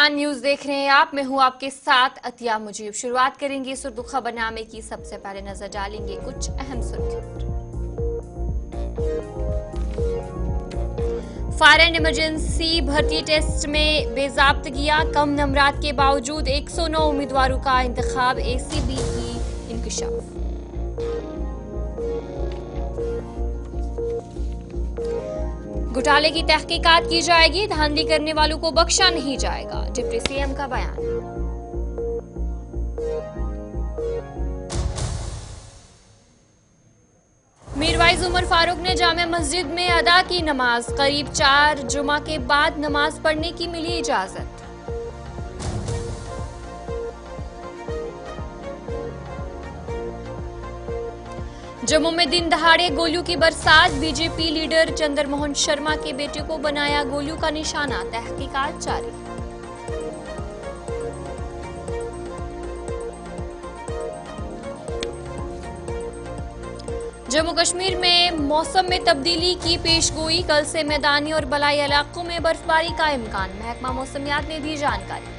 Pakistan news देख रहे हैं आप। मैं हूं आपके साथ अतिया मुजीब। शुरुआत करेंगे सुर्खी खबरनामे की। सबसे पहले नजर डालेंगे कुछ अहम सुर्खियों पर। फायर एंड इमरजेंसी भर्ती टेस्ट में बेजाब्तगियां, कम नंबरात के बावजूद 109 उम्मीदवारों का इंतखाब, एसीबी की इंकशाफ। घोटाले की तहकीकात की जाएगी, धांधली करने वालों को बख्शा नहीं जाएगा, डिप्टी सीएम का बयान। मीरवाइज उमर फारूक ने जामिया मस्जिद में अदा की नमाज, करीब 4 जुमा के बाद नमाज पढ़ने की मिली इजाजत। जम्मू में दिन दहाड़े गोलियों की बरसात, बीजेपी लीडर चंद्रमोहन शर्मा के बेटे को बनाया गोलियों का निशाना, तहकीकात जारी। जम्मू कश्मीर में मौसम में तब्दीली की पेशगोई, कल से मैदानी और बलाई इलाकों में बर्फबारी का इम्कान, महकमा मौसमियात ने दी जानकारी।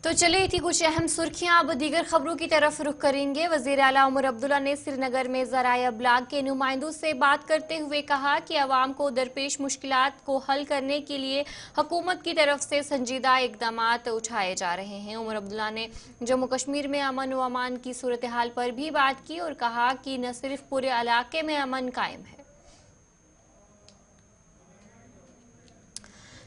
तो चलिए थी कुछ अहम सुर्खियां, अब दीगर खबरों की तरफ रुख करेंगे। वजीर आला उमर अब्दुल्ला ने श्रीनगर में ज़राए अबलाग के नुमाइंदों से बात करते हुए कहा कि अवाम को दरपेश मुश्किलात को हल करने के लिए हुकूमत की तरफ से संजीदा इकदामात उठाए जा रहे हैं। उमर अब्दुल्ला ने जम्मू कश्मीर में अमन व अमान की सूरत हाल पर भी बात की और कहा कि न सिर्फ पूरे इलाके में अमन कायम है।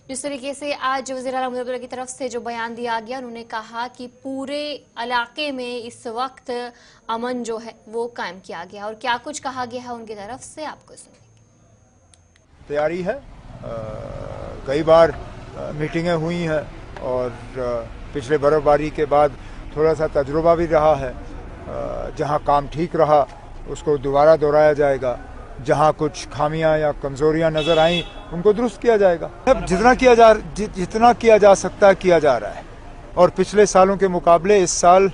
जिस तरीके से आज वज़ीर आला उमर अब्दुल्ला की तरफ से जो बयान दिया गया, उन्होंने कहा कि पूरे इलाके में इस वक्त अमन जो है वो कायम किया गया, और क्या कुछ कहा गया है उनकी तरफ से आपको सुनेंगे। तैयारी है, कई बार मीटिंगें हुई हैं और पिछले बर्फबारी के बाद थोड़ा सा तजुर्बा भी रहा है। जहां काम ठीक रहा उसको दोबारा दोहराया जाएगा, जहां कुछ खामियां या कमजोरियां नजर आईं उनको दुरुस्त किया जाएगा। जितना किया जा सकता है किया जा रहा है, और पिछले सालों के मुकाबले इस साल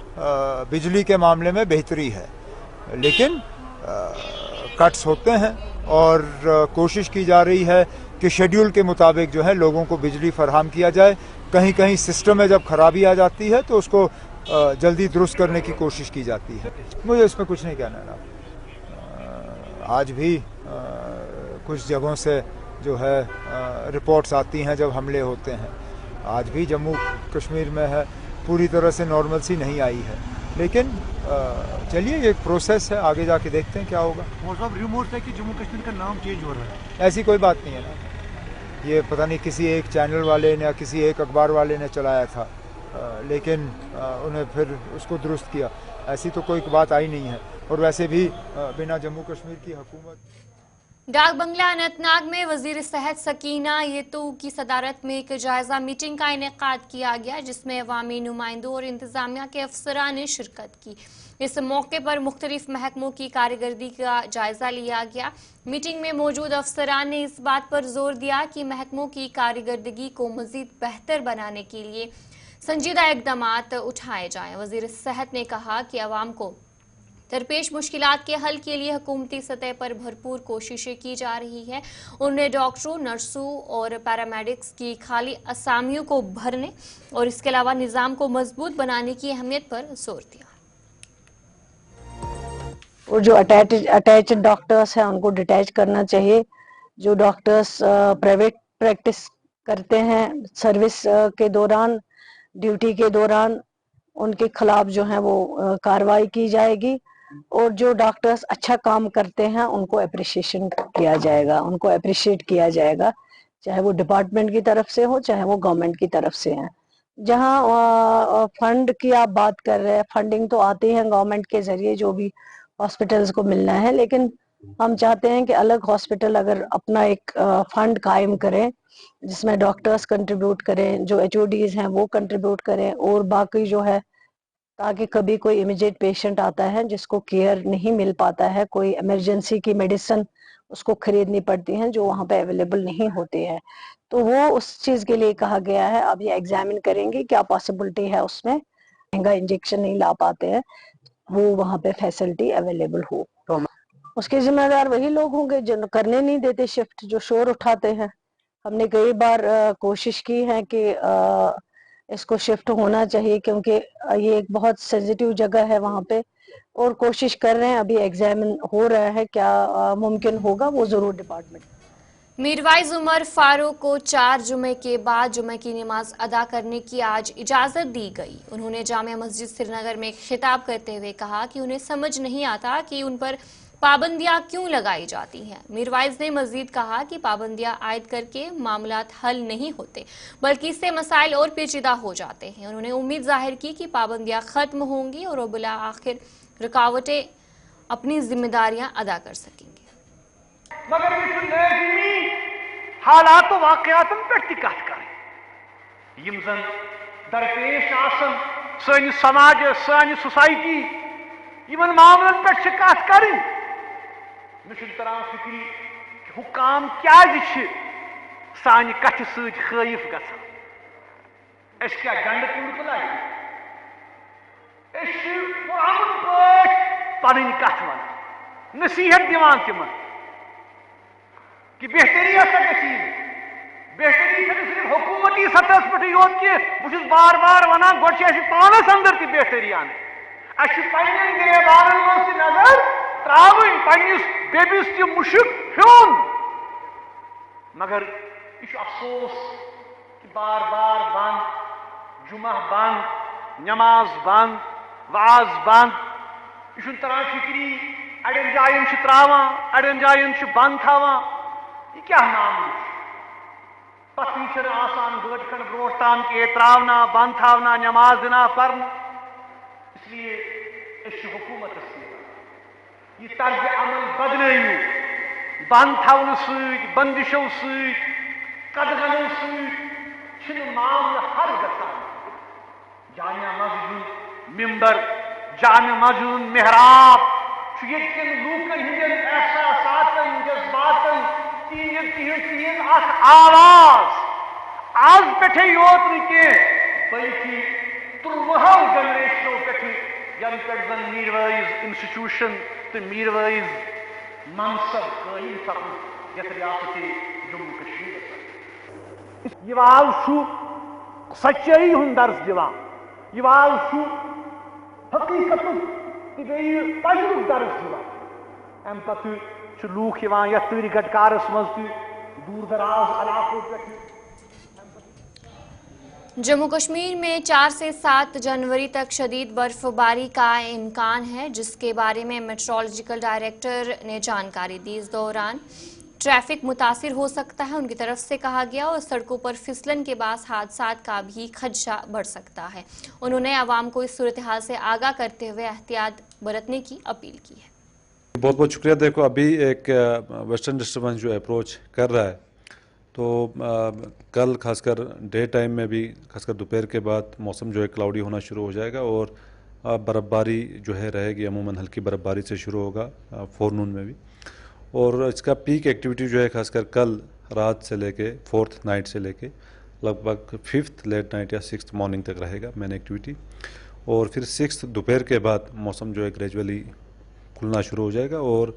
बिजली के मामले में बेहतरी है, लेकिन कट्स होते हैं और कोशिश की जा रही है कि शेड्यूल के मुताबिक जो है लोगों को बिजली फराहम किया जाए। कहीं कहीं सिस्टम में जब खराबी आ जाती है तो उसको जल्दी दुरुस्त करने की कोशिश की जाती है। मुझे इसमें कुछ नहीं कहना है। आज भी कुछ जगहों से जो है रिपोर्ट्स आती हैं जब हमले होते हैं, आज भी जम्मू कश्मीर में है, पूरी तरह से नॉर्मलसी नहीं आई है, लेकिन चलिए ये एक प्रोसेस है, आगे जाके देखते हैं क्या होगा। रिमोट है कि जम्मू कश्मीर का नाम चेंज हो रहा है, ऐसी कोई बात नहीं है ना, ये पता नहीं किसी एक चैनल वाले ने या किसी एक अखबार वाले ने चलाया था, लेकिन उन्हें फिर उसको दुरुस्त किया, ऐसी तो कोई बात आई नहीं है। और वैसे भी बिना जम्मू कश्मीर की हुकूमत। डाक बंगला अनंतनाग में वजीर सेहत सकीना येतू की सदारत में एक जायजा मीटिंग का इनेकाद किया गया, जिसमें अवामी नुमाइंदों और इंतजामिया के अफसरान ने शिरकत की। इस मौके पर मुख्तलिफ महकमों की कारकर्दगी का जायजा लिया गया। मीटिंग में मौजूद अफसरान ने इस बात पर जोर दिया कि महकमों की कारकर्दगी को मजीद बेहतर बनाने के लिए संजीदा इकदामात उठाए जाएं। वजीर सेहत ने कहा कि अवाम को दरपेश मुश्किलात के हल के लिए हुकूमती सतह पर भरपूर कोशिशें की जा रही है। उन्होंने डॉक्टरों, नर्सों और पैरामेडिक्स की खाली असामियों को भरने और इसके अलावा निज़ाम को मजबूत बनाने की अहमियत पर जोर दिया। और जो अटैच डॉक्टर्स हैं उनको डिटैच करना चाहिए। जो डॉक्टर्स प्राइवेट प्रैक्टिस करते हैं सर्विस के दौरान, ड्यूटी के दौरान, उनके खिलाफ जो है वो कार्रवाई की जाएगी। और जो डॉक्टर्स अच्छा काम करते हैं उनको अप्रिशिएशन किया जाएगा, उनको अप्रिशिएट किया जाएगा, चाहे वो डिपार्टमेंट की तरफ से हो चाहे वो गवर्नमेंट की तरफ से है। जहां फंड की आप बात कर रहे हैं, फंडिंग तो आती है गवर्नमेंट के जरिए जो भी हॉस्पिटल्स को मिलना है, लेकिन हम चाहते हैं कि अलग हॉस्पिटल अगर अपना एक फंड कायम करें जिसमें डॉक्टर्स कंट्रीब्यूट करें, जो एचओडीज हैं वो कंट्रीब्यूट करें, और बाकी जो है ताकि कभी कोई इमीडिएट पेशेंट आता है जिसको केयर नहीं मिल पाता है, कोई इमरजेंसी की मेडिसिन उसको खरीदनी पड़ती हैं जो वहाँ पे अवेलेबल नहीं होती है, तो वो उस चीज के लिए कहा गया है। अब ये एग्जामिन करेंगे क्या पॉसिबिलिटी है उसमें, महंगा इंजेक्शन नहीं ला पाते हैं, वो वहाँ पे फैसिलिटी अवेलेबल हो। उसके जिम्मेदार वही लोग होंगे जो करने नहीं देते शिफ्ट, जो शोर उठाते हैं। हमने कई बार कोशिश की है कि इसको शिफ्ट होना चाहिए, क्योंकि ये एक बहुत सेंसिटिव जगह है वहाँ पे, और कोशिश कर रहे हैं, अभी एग्जामिन हो रहा है, क्या मुमकिन होगा वो जरूर डिपार्टमेंट। मीरवाइज उमर फारूक को 4 जुमे के बाद जुमे की नमाज अदा करने की आज इजाज़त दी गई। उन्होंने जामिया मस्जिद श्रीनगर में खिताब करते हुए कहा कि उन्हें समझ नहीं आता कि उन पर पाबंदियां क्यों लगाई जाती हैं। मीरवाइज ने मजीद कहा कि पाबंदियां आयद करके मामलात हल नहीं होते, बल्कि इससे मसाइल और पेचीदा हो जाते हैं। उन्होंने उम्मीद जाहिर की कि पाबंदियां खत्म होंगी और बिला आखिर रुकावटें अपनी जिम्मेदारियां अदा कर सकेंगे। मगर ये लाज़मी हालात व वाक़यातन पे कत करें यम जन दरपेश आसन सानिस समाज सानिस सोसाइटी यमन मामलन पे कत करें। मुझे तरह फिक्री कि हुकाम क्या सानि कथ सत खैफ गसान क्या गंड कुंड लगे पुरान पे पन कथ वन नसीहत दिवान तिमन कि बेहतरी हसा गई बेहतरी सिर्फ हुकूमती सतह पे योत कि बहुत बार बार वनान गो पानस अंदर ती बेहतरी आन पन्न गिरबान मज नजर त्रावन पन्निस बेबिस ती मुश्क फ्योन। मगर यह अफसोस कि बार बार बंद जुमा बंद नमाज बंद वाज बंद यह तरह फिक्री अड़न जायन त्रावान अड़न जायन बंद थावान। यह क्या मामल पत्नी आसान गड़ खंड ब्रो तान के त्रावना बंद थावना नमाज दिना पर्न। इसलिए हुकूमत यह तर्ज अमल बदलू बंद थवन संदिशों सदगनों सत मामल हल गसान। जामिया मस्जिद मिंबर जामिया मस्जिद मेहराब यन लूकन हंदन एहसासातन जज्बातन तीन आवाज आज पे योत नी बल्कि 13 जनरेशनों पे यन पे जन मीरवाइज इंस्टीट्यूशन तो मीरवाइज मनसब कायम सपन यथ रियासत जम्मू कश्मीर यह सच्चाई हुंद दर्ज दिवान यह हकीकत तजुर्ब दर्ज दिवान। अम पे लूख यथ तूरी गटकारस मज दूर दराज इलाकों पे। जम्मू कश्मीर में 4 से 7 जनवरी तक शदीद बर्फबारी का इम्कान है, जिसके बारे में मेट्रोलॉजिकल डायरेक्टर ने जानकारी दी। इस दौरान ट्रैफिक मुतासिर हो सकता है, उनकी तरफ से कहा गया, और सड़कों पर फिसलन के बाद हादसात का भी खदशा बढ़ सकता है। उन्होंने आवाम को इस सूरत हाल से आगाह करते हुए एहतियात बरतने की अपील की है। बहुत बहुत शुक्रिया। देखो अभी एक वेस्टर्न डिस्टर्बेंस जो अप्रोच कर रहा है, तो कल खासकर डे टाइम में भी खासकर दोपहर के बाद मौसम जो है क्लाउडी होना शुरू हो जाएगा और बर्फ़बारी जो है रहेगी, अमूमन हल्की बर्फ़बारी से शुरू होगा फोरनून में भी। और इसका पीक एक्टिविटी जो है खासकर कल रात से लेके 4th नाइट से लेके लगभग 5th लेट नाइट या 6th मॉर्निंग तक रहेगा मेन एक्टिविटी। और फिर 6th दोपहर के बाद मौसम जो है ग्रेजुअली खुलना शुरू हो जाएगा और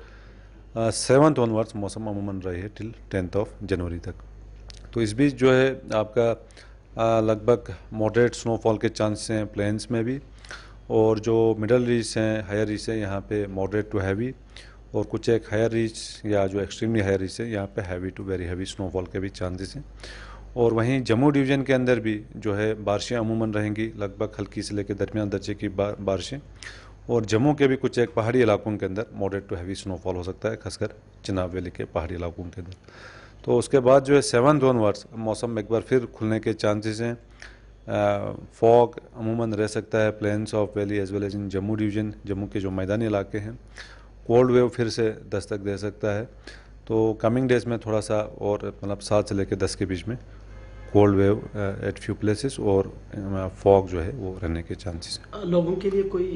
7th ऑनवर्ड्स मौसम अमूमन रही है टिल 10th जनवरी तक। तो इस बीच जो है आपका लगभग मॉडरेट स्नोफॉल के चांस हैं प्लेन्स में भी, और जो मिडल रीच हैं हायर रीच हैं यहाँ पे मॉडरेट टू हैवी, और कुछ एक हायर रीच या जो एक्सट्रीमली हायर रीच है यहाँ पे heavy to very heavy snowfall के भी चांसेस हैं। और वहीं जम्मू डिवीज़न के अंदर भी जो है बारिशें अमूमन रहेंगी, लगभग हल्की से लेकर दरमियान दर्जे की बारिशें, और जम्मू के भी कुछ एक पहाड़ी इलाकों के अंदर मॉडरेट टू हैवी स्नोफॉल हो सकता है, खासकर चिनाब वैली के पहाड़ी इलाकों के अंदर। तो उसके बाद जो है 7th ऑनवर्ड्स मौसम एक बार फिर खुलने के चांसेस हैं। फॉग अमूमन रह सकता है plains of valley as well as in Jammu division, Jammu के जो मैदानी इलाके हैं। कोल्ड वेव फिर से दस्तक दे सकता है, तो कमिंग डेज में थोड़ा सा और मतलब 7 से लेकर 10 के बीच में cold wave eight few places और फॉग जो है वो रहने के चांसेस हैं। लोगों के लिए कोई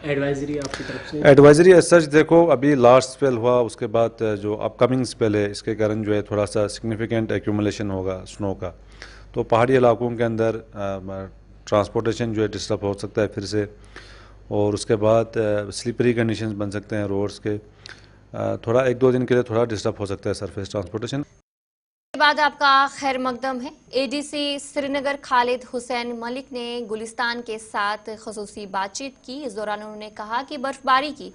एडवाइजरी आपकी तरफ से? एडवाइजरी एज सच देखो अभी लास्ट स्पेल हुआ, उसके बाद जो अपकमिंग स्पेल है इसके कारण जो है थोड़ा सा सिग्निफिकेंट एक्यूमुलेशन होगा स्नो का, तो पहाड़ी इलाकों के अंदर ट्रांसपोर्टेशन जो है डिस्टर्ब हो सकता है फिर से। और उसके बाद स्लिपरी कंडीशंस बन सकते हैं रोड्स के, थोड़ा 1-2 दिन के लिए थोड़ा डिस्टर्ब हो सकता है सरफेस ट्रांसपोर्टेशन। के बाद आपका खैर मकदम है। एडीसी श्रीनगर खालिद हुसैन मलिक ने गुलिस्तान के साथ खसूसी बातचीत की। इस दौरान उन्होंने कहा कि बर्फबारी की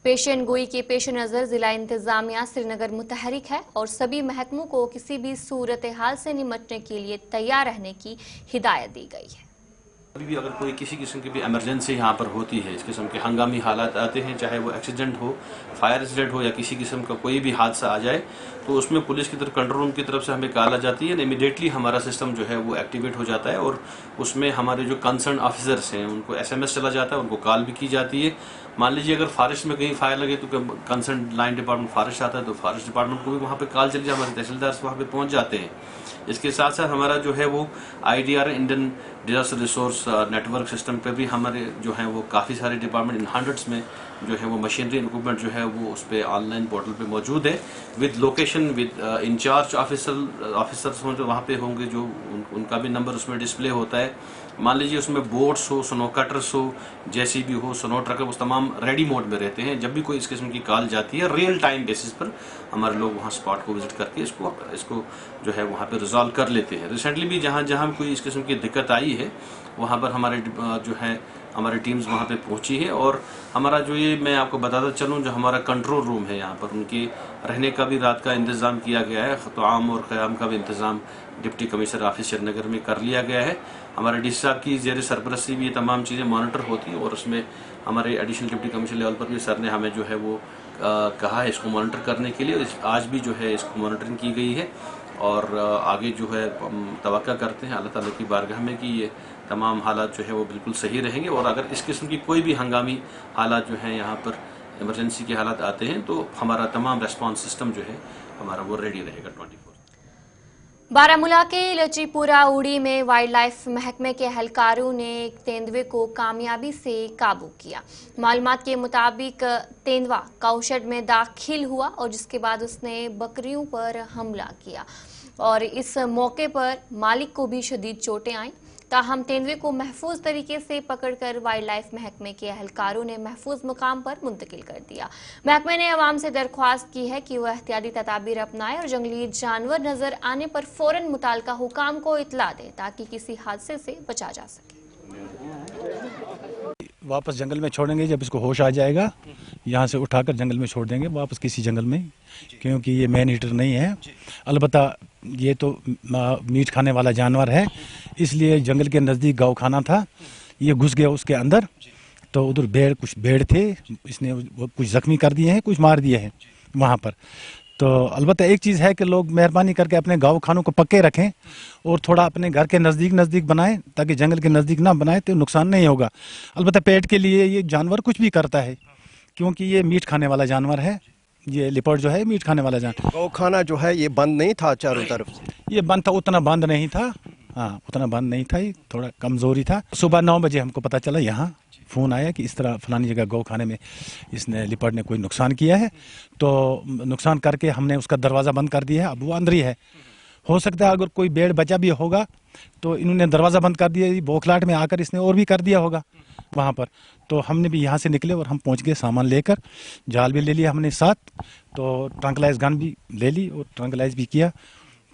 पेशन गोई के पेश नज़र ज़िला इंतज़ामिया श्रीनगर मुतहरिक है और सभी महकमों को किसी भी सूरत हाल से निपटने के लिए तैयार रहने की हिदायत दी गई है। अभी भी अगर कोई किसी किस्म की भी इमरजेंसी यहाँ पर होती है, इस किस्म के हंगामी हालात आते हैं, चाहे वो एक्सीडेंट हो, फायर एक्सीडेंट हो या किसी किस्म का कोई भी हादसा आ जाए, तो उसमें पुलिस की तरफ कंट्रोल रूम की तरफ से हमें कॉल आ जाती है। इमीडिएटली हमारा सिस्टम जो है वो एक्टिवेट हो जाता है और उसमें हमारे जो कंसर्न ऑफिसर्स हैं उनको SMS चला जाता है, उनको कॉल भी की जाती है। मान लीजिए अगर फॉरेस्ट में कहीं फायर लगे तो कंसर्न लाइन डिपार्टमेंट फॉरेस्ट आता है तो फॉरेस्ट डिपार्टमेंट को भी वहाँ पे कॉल चली जाए, हमारे तहसीलदार वहाँ पे पहुँच जाते हैं। इसके साथ साथ हमारा जो है वो IDR Indian disaster resource network system पे भी हमारे जो है वो काफ़ी सारे डिपार्टमेंट इन हंड्रेड्स में जो है वो मशीनरी इक्विपमेंट जो है वो उस पर ऑनलाइन पोर्टल पे मौजूद है with location with incharge officers हों जो वहाँ पे होंगे, जो उनका भी नंबर उसमें डिस्प्ले होता है। मान लीजिए उसमें बोट्स हो, स्नो कटर्स हो, JCB हो, स्नो ट्रक, वो तमाम रेडी मोड में रहते हैं। जब भी कोई इस किस्म की कॉल जाती है रियल टाइम बेसिस पर हमारे लोग वहाँ स्पॉट को विजिट करके इसको जो है वहाँ पे रिजॉल्व कर लेते हैं। रिसेंटली भी जहाँ जहाँ कोई इस किस्म की दिक्कत आई है वहाँ पर हमारे जो है हमारी टीम्स वहाँ पे पहुँची है और हमारा जो ये मैं आपको बताता चलूँ जो हमारा कंट्रोल रूम है यहाँ पर उनके रहने का भी रात का इंतज़ाम किया गया है। ख़ुताम और क़याम का भी इंतज़ाम डिप्टी कमिश्नर ऑफिस श्रीनगर में कर लिया गया है। हमारे DC साहब की ज़ेर सरपरस्ती भी ये तमाम चीज़ें मॉनिटर होती हैं और उसमें हमारे एडिशनल डिप्टी कमिश्नर लेवल पर भी सर ने हमें जो है वो कहा है इसको मॉनिटर करने के लिए। आज भी जो है इसको मॉनिटरिंग की गई है और आगे जो है तवक्का करते हैं अल्लाह ताला की बारगाह में कि ये तमाम हालात जो है वो बिल्कुल सही रहेंगे और अगर इस किस्म की कोई भी हंगामी हालात जो हैं यहाँ पर इमरजेंसी के हालात आते हैं तो हमारा तमाम रेस्पॉन्स सिस्टम जो है हमारा वो रेडी रहेगा 24। बारामूला के लचीपुरा उड़ी में वाइल्ड लाइफ महकमे के एहलकारों ने एक तेंदुए को कामयाबी से काबू किया। मालूमात के मुताबिक तेंदुआ काउशेड में दाखिल हुआ और जिसके बाद उसने बकरियों पर हमला किया और इस मौके पर मालिक को भी शदीद चोटें आईं। ताहम तेंदुए को महफूज तरीके से पकड़कर वाइल्ड लाइफ महकमे के एहलकारों ने महफूज मुकाम पर मुंतकिल कर दिया। महकमे ने अवाम से दरख्वास्त की है कि वह एहतियाती तदाबीर अपनाएं और जंगली जानवर नजर आने पर फौरन मुताल्लिका हुकाम को इत्तला दें ताकि किसी हादसे से बचा जा सके। वापस जंगल में छोड़ेंगे, जब इसको होश आ जाएगा यहाँ से उठाकर जंगल में छोड़ देंगे वापस किसी जंगल में, क्योंकि ये मैन ईटर नहीं है। अलबत्ता ये तो मीट खाने वाला जानवर है, इसलिए जंगल के नज़दीक गौ खाना था, ये घुस गया उसके अंदर, तो उधर कुछ भेड़ थे, इसने कुछ जख्मी कर दिए हैं, कुछ मार दिए हैं वहाँ पर। तो अलबत्ता एक चीज़ है कि लोग मेहरबानी करके अपने गौ खानों को पक्के रखें और थोड़ा अपने घर के नज़दीक बनाएं ताकि जंगल के नज़दीक ना बनाएं तो नुकसान नहीं होगा। अलबत्ता पेट के लिए ये जानवर कुछ भी करता है क्योंकि ये मीट खाने वाला जानवर है, ये लिपर्ड जो है मीट खाने वाला जानवर। गौ खाना जो है ये बंद नहीं था चारों तरफ से? ये बंद था, उतना बंद नहीं था, हाँ उतना बंद नहीं था, ये थोड़ा कमज़ोरी था। सुबह 9 बजे हमको पता चला, यहाँ फ़ोन आया कि इस तरह फलानी जगह गौ खाने में इसने लिपर्ड ने कोई नुकसान किया है, तो नुकसान करके हमने उसका दरवाज़ा बंद कर दिया है। अब वो अंदर ही है, हो सकता है अगर कोई भेड़ बचा भी होगा तो इन्होंने दरवाज़ा बंद कर दिया, बौखलाहट में आकर इसने और भी कर दिया होगा वहाँ पर। तो हमने भी यहाँ से निकले और हम पहुँच गए सामान लेकर, जाल भी ले लिया हमने साथ, तो ट्रंकलाइज गन भी ले ली और ट्रंकलाइज भी किया।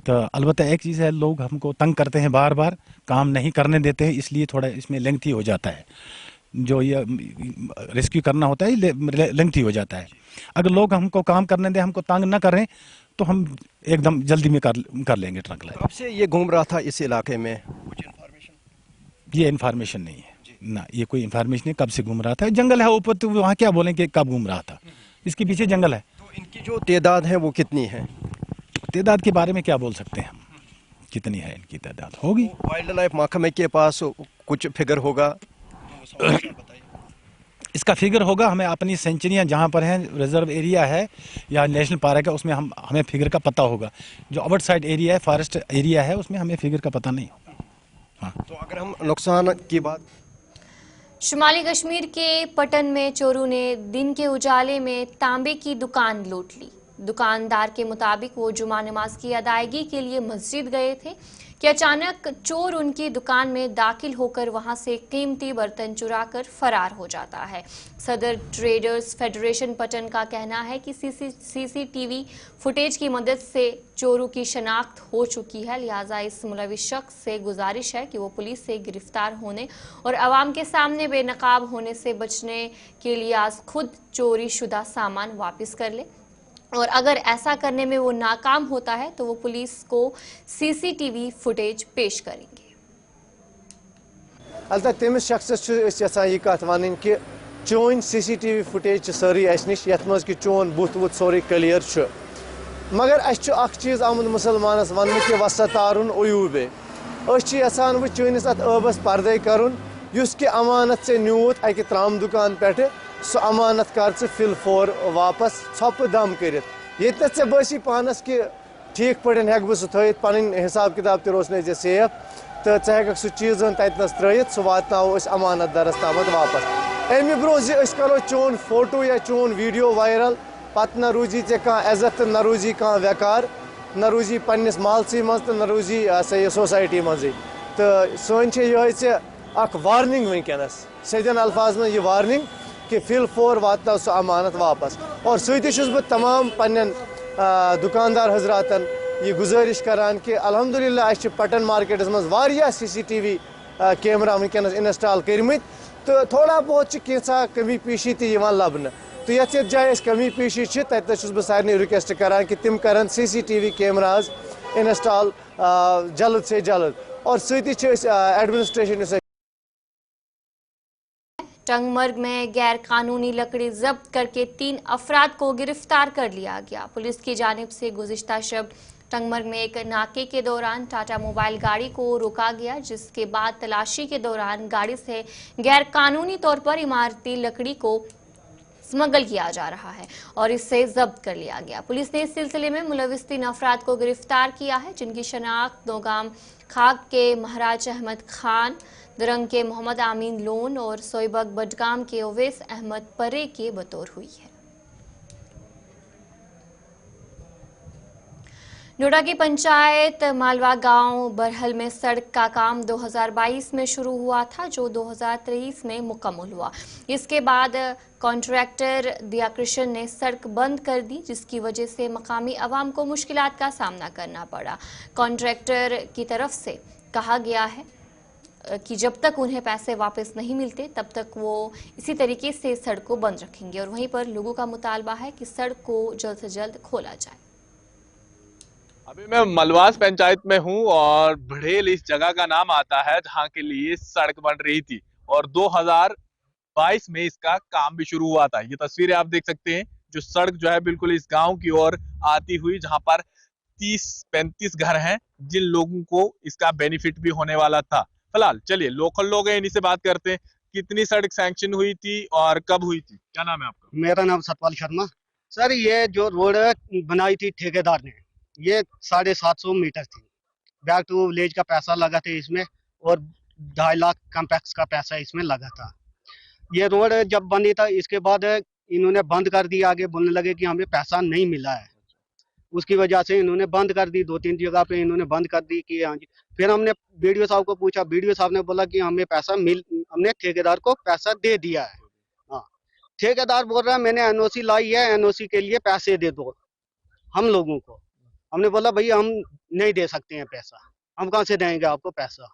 तो अलबत्ता एक चीज़ है, लोग हमको तंग करते हैं, बार बार काम नहीं करने देते हैं, इसलिए थोड़ा इसमें लेंथी हो जाता है, जो ये रेस्क्यू करना होता है लेंथी हो जाता है। अगर लोग हमको काम करने दें, हमको तंग ना करें तो हम एकदम जल्दी में कर लेंगे ट्रंकलाइज। कब से ये घूम रहा था इस इलाके में? कुछ इन्फॉर्मेशन? ये इन्फॉर्मेशन नहीं है ना, ये कोई इन्फॉर्मेशन नहीं कब से घूम रहा था। जंगल है ऊपर, तो वहाँ क्या बोलें कि कब घूम रहा था, इसके पीछे जंगल है। तो इनकी जो तादाद है वो कितनी है? तादाद के बारे में क्या बोल सकते हैं हम, कितनी है इनकी तादाद होगी। वाइल्ड लाइफ महकमे के पास कुछ फिगर होगा? इसका फिगर होगा, हमें अपनी सेंचुरियाँ जहाँ पर हैं, रिजर्व एरिया है या नेशनल पार्क है, उसमें हमें फिगर का पता होगा। जो आउट साइड एरिया है, फॉरेस्ट एरिया है, उसमें हमें फिगर का पता नहीं होगा। हाँ। तो अगर हम नुकसान की बात, शुमाली कश्मीर के पटन में चोरों ने दिन के उजाले में तांबे की दुकान लूट ली। दुकानदार के मुताबिक वो जुमा नमाज की अदायगी के लिए मस्जिद गए थे कि अचानक चोर उनकी दुकान में दाखिल होकर वहां से कीमती बर्तन चुराकर फरार हो जाता है। सदर ट्रेडर्स फेडरेशन पटन का कहना है कि सीसीटीवी फुटेज की मदद से चोरों की शनाख्त हो चुकी है, लिहाजा इस मुलविस शख्स से गुजारिश है कि वो पुलिस से गिरफ्तार होने और आवाम के सामने बेनकाब होने से बचने के लिए आज खुद चोरी शुदा सामान वापस कर ले, और अगर ऐसा करने में वो नाकाम होता है तो वो पुलिस को सीसीटीवी फुटेज पेश करेंगे। अलबत्ता तमिस शख्सस यहां यह कत वन कि चोन सीसीटीवी फुटेज सारी अस नश यथ मज कि चोन बुत वुत सोरे क्लियर मगर अख चीज आमुद मुसलमानस वन कि वसा तारुन उयूबे यहां वो चोनिस अत आबस पर्दे करुन युस कि अमानत से न्यूत अकि त्राम दुकान पे सो अमानत कर फिल फोर वापस छप दम कर ये बसी पानस कि ठीक पे हेक बह सह थत पन हिसाब किताब तोस ने सेफ तो हेक सह चीज ततनस त्रत सह वातनावो अमानत दरस तम वापस अमि ब्रो करो चोन फोटो या चोन वीडियो वायरल पत न रूजी कह इज्जत तो न रूजी कह वकार न रूजी पन्निस मालसी मज तो न रूजी ये सोसाइटी मज तो सन ये वार्निंग वनकस सदन अल्फाज में यह वार्निंग कि फिल फोर वात सह अमानत वापस और सह बह तमाम पन्न दुकानदार हजरातन यह गुजारिश करान कि अल्हम्दुलिल्लाह अस पटन मार्केटस मज वारिया सीसीटीवी कैमरा वनकस इंस्टॉल करमित तो थोड़ा बहुत कैसा कमी पेशी तक लबन तो ये जाए कमी पेशी तस बह सारे रिक्वेस्ट करान कि तिम करन सीसीटीवी कैमराज इंस्टॉल जल्द से जल्द और सह एडमिनिस्ट्रेशन टंगमर्ग में गैर कानूनी लकड़ी जब्त करके 3 अफराद को गिरफ्तार कर लिया गया। पुलिस की जानिब से गुज़िश्ता शब टंगमर्ग में एक नाके के दौरान टाटा मोबाइल गाड़ी को रोका गया, जिसके बाद तलाशी के दौरान गाड़ी से गैर कानूनी तौर पर इमारती लकड़ी को स्मगल किया जा रहा है और इससे जब्त कर लिया गया। पुलिस ने इस सिलसिले में मुलविस 3 अफराद को गिरफ्तार किया है, जिनकी शनाख्त नौगाम खाक के महाराज अहमद खान, दरंग के मोहम्मद आमीन लोन और सोईबग बडगाम के ओवैस अहमद परे के बतौर हुई है। नोएडा की पंचायत मालवा गांव बरहल में सड़क का काम 2022 में शुरू हुआ था, जो 2023 में मुकम्मल हुआ। इसके बाद कॉन्ट्रैक्टर दिया कृष्ण ने सड़क बंद कर दी, जिसकी वजह से मकामी अवाम को मुश्किलात का सामना करना पड़ा। कॉन्ट्रैक्टर की तरफ से कहा गया है कि जब तक उन्हें पैसे वापस नहीं मिलते तब तक वो इसी तरीके से सड़क को बंद रखेंगे और वहीं पर लोगों का मुतालबा है कि सड़क को जल्द से जल्द खोला जाए। अभी मैं मलवास पंचायत में हूं और बढ़ेल इस जगह का नाम आता है जहां के लिए सड़क बन रही थी और 2022 में इसका काम भी शुरू हुआ था। ये तस्वीरें आप देख सकते हैं, जो सड़क जो है बिल्कुल इस गांव की ओर आती हुई, जहां पर 30-35 घर हैं जिन लोगों को इसका बेनिफिट भी होने वाला था। फिलहाल चलिए लोकल लोग हैं, इन्हीं से बात करते हैं। कितनी सड़क सैंक्शन हुई थी और कब हुई थी? क्या नाम है आपका? मेरा नाम सतपाल शर्मा। सर, ये जो रोड बनाई थी ठेकेदार ने, ये 750 मीटर थी। बैक टू विलेज का पैसा लगा था इसमें और 2.5 लाख कॉम्पैक्स का पैसा इसमें लगा था। ये रोड जब बनी था इसके बाद इन्होंने बंद कर दिया, आगे बोलने लगे कि हमें पैसा नहीं मिला है। उसकी वजह से इन्होंने बंद कर दी, 2-3 जगह पे इन्होंने बंद कर दी कि हाँ जी। फिर हमने बीडीओ साहब को पूछा, बीडीओ साहब ने बोला कि हमें पैसा हमने ठेकेदार को पैसा दे दिया है। हाँ, ठेकेदार बोल रहा है मैंने एनओसी लाई है, एनओसी के लिए पैसे दे दो हम लोगों को। हमने बोला भैया हम नहीं दे सकते हैं पैसा, हम कहाँ से देंगे आपको पैसा।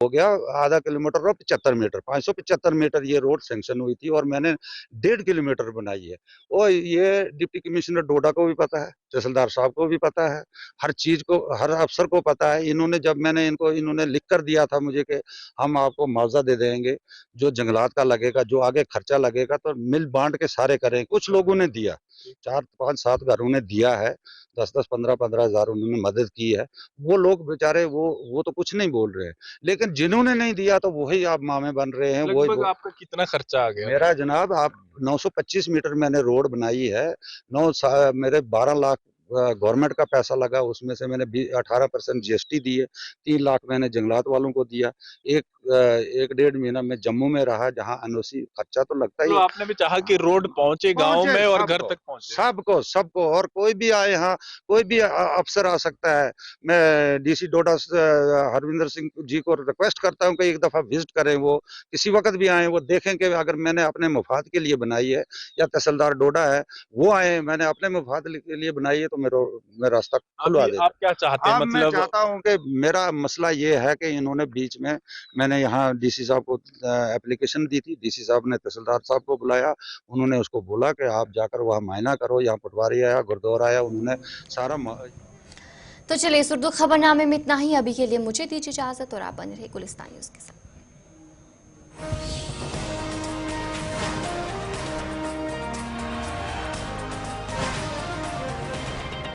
हो गया आधा किलोमीटर और 75 मीटर 575 मीटर ये रोड सैंक्शन हुई थी और मैंने 1.5 किलोमीटर बनाई है। और ये डिप्टी कमिश्नर डोडा को भी पता है, तहसीलदार साहब को भी पता है, हर चीज को हर अफसर को पता है। इन्होंने लिख कर दिया था मुझे कि हम आपको मुआवजा दे देंगे, जो जंगलात का लगेगा, जो आगे खर्चा लगेगा तो मिल बांट के सारे करें। कुछ लोगों ने दिया, 4-5-7 घरों ने दिया है, 10-10, 15-15 हज़ार उन्होंने मदद की है। वो लोग बेचारे वो तो कुछ नहीं बोल रहे हैं, लेकिन जिन्होंने नहीं दिया तो वही आप मामे बन रहे हैं। लगभग आपका कितना खर्चा आ गया? मेरा जनाब आप 925 मीटर मैंने रोड बनाई है, मेरे 12 लाख गवर्नमेंट का पैसा लगा, उसमें से मैंने 18% GST दी है, 3 लाख मैंने जंगलात वालों को दिया। एक 1.5 महीना मैं जम्मू में रहा, जहाँ NOC खर्चा तो लगता ही तो है। आपने भी चाहा कि रोड पहुंचे गांव में और घर तक पहुंचे। सबको और कोई भी आए, यहाँ कोई भी अफसर आ सकता है। मैं DC डोडा हरविंदर सिंह जी को रिक्वेस्ट करता हूँ कि एक दफा विजिट करें, वो किसी वक्त भी आए, वो देखें कि अगर मैंने अपने मुफाद के लिए बनाई है, या तहसीलदार डोडा है वो आए, मैंने अपने मुफाद के लिए बनाई है, तो मैं रास्ता खुलवा देता। आप क्या चाहते हैं? मैं चाहता हूँ कि मेरा मसला ये है कि इन्होंने बीच में, मैंने यहाँ DC साहब को एप्लीकेशन दी थी, DC साहब ने तहसीलदार साहब को बुलाया, उन्होंने उसको बोला कि आप जाकर वहाँ मायना करो। यहाँ पटवारी आया, गुरदौर आया, उन्होंने सारा तो चलिए इस उर्दू खबरनामे में इतना ही। अभी के लिए मुझे दीजिए इजाजत और आप बने रहे गुलिस्तान न्यूज़ के साथ।